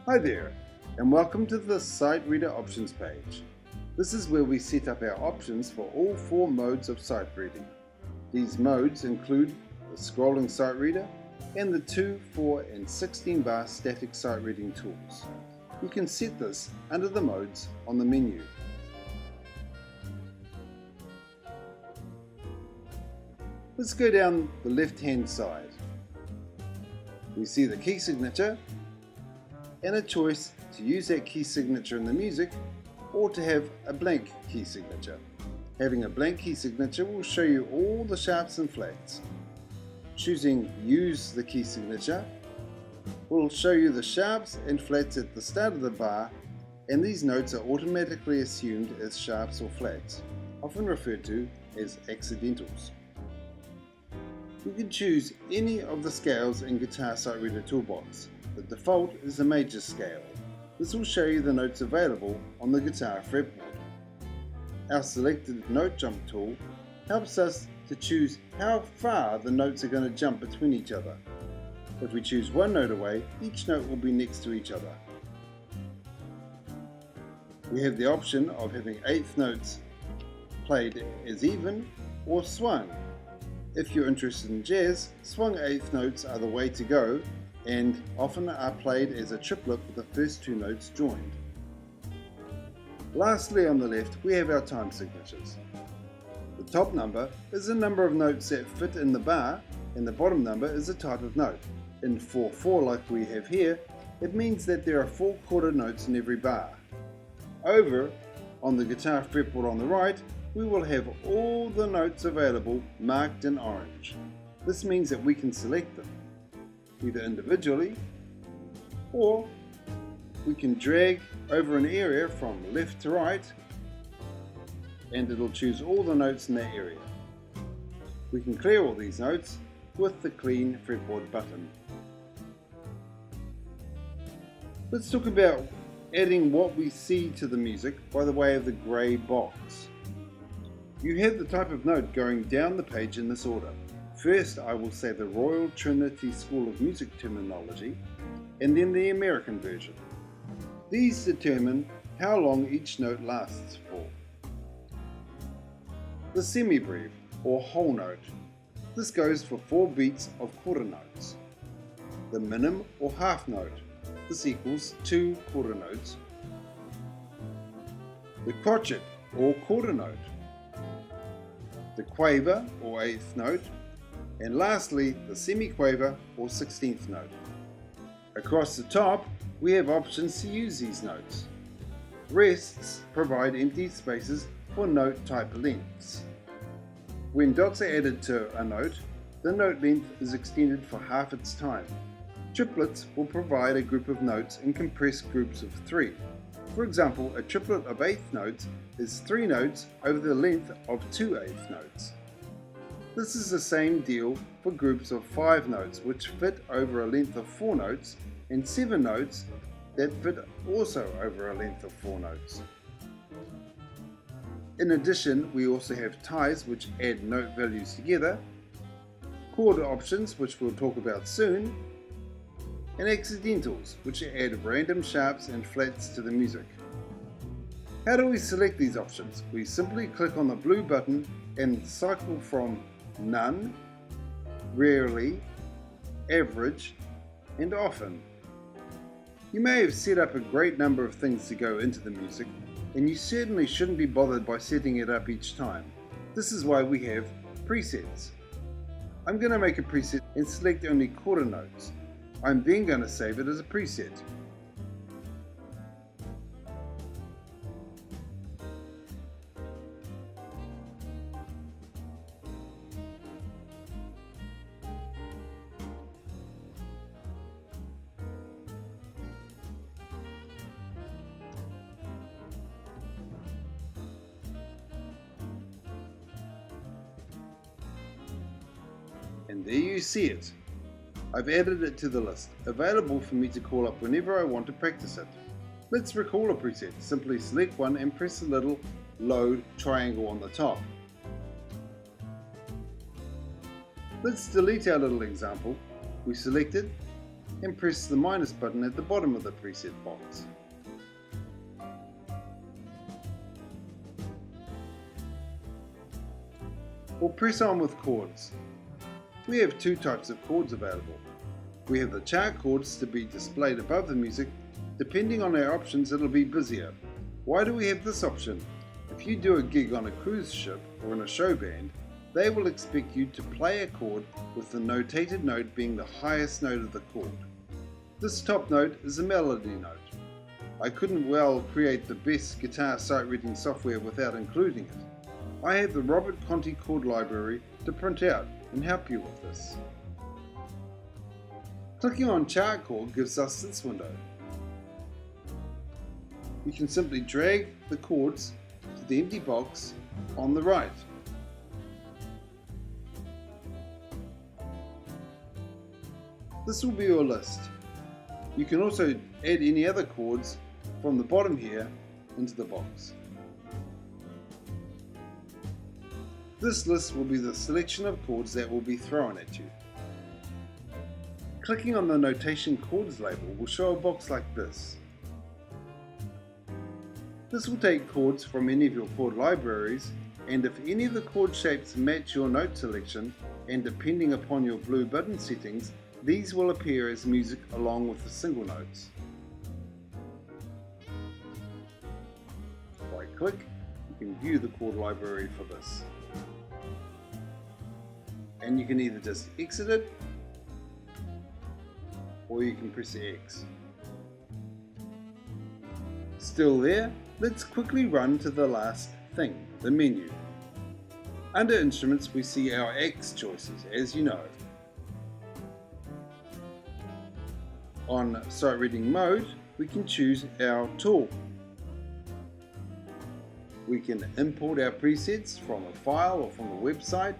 Hi there, and welcome to the SightReader options page. This is where we set up our options for all 4 modes of sight reading. These modes include the scrolling sight reader and the 2, 4 and 16 bar static sight reading tools. You can set this under the modes on the menu. Let's go down the left hand side. We see the key signature and a choice to use that key signature in the music or to have a blank key signature. Having a blank key signature will show you all the sharps and flats. Choosing Use the key signature will show you the sharps and flats at the start of the bar, and these notes are automatically assumed as sharps or flats, often referred to as accidentals. You can choose any of the scales in Guitar SightReader Toolbox. The default is the major scale. This will show you the notes available on the guitar fretboard. Our selected note jump tool helps us to choose how far the notes are going to jump between each other. If we choose one note away, each note will be next to each other. We have the option of having eighth notes played as even or swung. If you're interested in jazz, swung eighth notes are the way to go and often are played as a triplet with the first 2 notes joined. Lastly, on the left we have our time signatures. The top number is the number of notes that fit in the bar, and the bottom number is the type of note. In 4/4 like we have here, it means that there are 4 quarter notes in every bar. Over on the guitar fretboard on the right, we will have all the notes available marked in orange. This means that we can select them either individually, or we can drag over an area from left to right and it'll choose all the notes in that area. We can clear all these notes with the Clean Fretboard button. Let's talk about adding what we see to the music by the way of the grey box. You have the type of note going down the page in this order. First, I will say the Royal Trinity School of Music terminology, and then the American version. These determine how long each note lasts for. The semi-breve, or whole note. This goes for 4 beats of quarter notes. The minim, or half note. This equals 2 quarter notes. The crotchet, or quarter note. The quaver, or 8th note. And lastly, the semi-quaver or 16th note. Across the top, we have options to use these notes. Rests provide empty spaces for note type lengths. When dots are added to a note, the note length is extended for half its time. Triplets will provide a group of notes in compressed groups of 3. For example, a triplet of 8th notes is 3 notes over the length of 2 8th notes. This is the same deal for groups of 5 notes which fit over a length of 4 notes, and 7 notes that fit also over a length of 4 notes. In addition, we also have ties which add note values together, chord options which we'll talk about soon, and accidentals which add random sharps and flats to the music. How do we select these options? We simply click on the blue button and cycle from None, Rarely, Average, and Often. You may have set up a great number of things to go into the music, and you certainly shouldn't be bothered by setting it up each time. This is why we have presets. I'm going to make a preset and select only quarter notes. I'm then going to save it as a preset. And there you see it. I've added it to the list, available for me to call up whenever I want to practice it. Let's recall a preset. Simply select one and press the little load triangle on the top. Let's delete our little example. We select it, and press the minus button at the bottom of the preset box. Or press on with chords. We have two types of chords available. We have the chart chords to be displayed above the music. Depending on our options, it'll be busier. Why do we have this option? If you do a gig on a cruise ship or in a show band, they will expect you to play a chord with the notated note being the highest note of the chord. This top note is a melody note. I couldn't well create the best guitar sight reading software without including it. I have the Robert Conti Chord Library to print out and help you with this. Clicking on Chart Chord gives us this window. We can simply drag the chords to the empty box on the right. This will be your list. You can also add any other chords from the bottom here into the box. This list will be the selection of chords that will be thrown at you. Clicking on the Notation Chords label will show a box like this. This will take chords from any of your chord libraries, and if any of the chord shapes match your note selection, and depending upon your blue button settings, these will appear as music along with the single notes. If I click, you can view the chord library for this. And you can either just exit it, or you can press X. Still there? Let's quickly run to the last thing, the menu. Under Instruments we see our X choices, as you know. On Sight Reading Mode, we can choose our tool. We can import our presets from a file or from a website,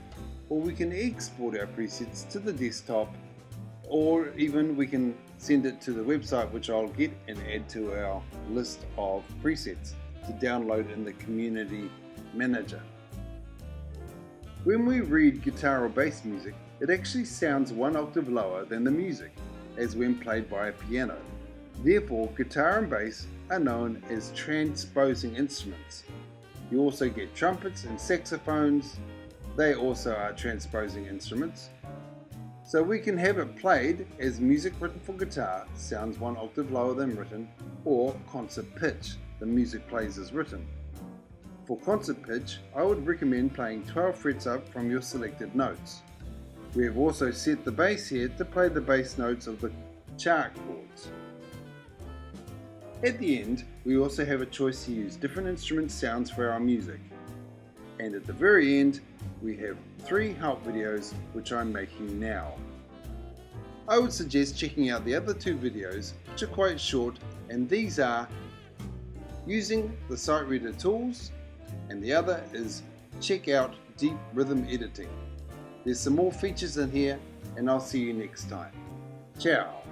or we can export our presets to the desktop, or even we can send it to the website, which I'll get and add to our list of presets to download in the Community Manager. When we read guitar or bass music, it actually sounds one octave lower than the music, as when played by a piano. Therefore, guitar and bass are known as transposing instruments. You also get trumpets and saxophones. They also are transposing instruments. So we can have it played as music written for guitar sounds one octave lower than written, or concert pitch, the music plays as written. For concert pitch, I would recommend playing 12 frets up from your selected notes. We have also set the bass here to play the bass notes of the chart chords. At the end, we also have a choice to use different instrument sounds for our music. And at the very end, we have 3 help videos which I'm making now. I would suggest checking out the other 2 videos, which are quite short, and these are using the SightReader tools, and the other is check out deep rhythm editing. There's some more features in here, and I'll see you next time. Ciao!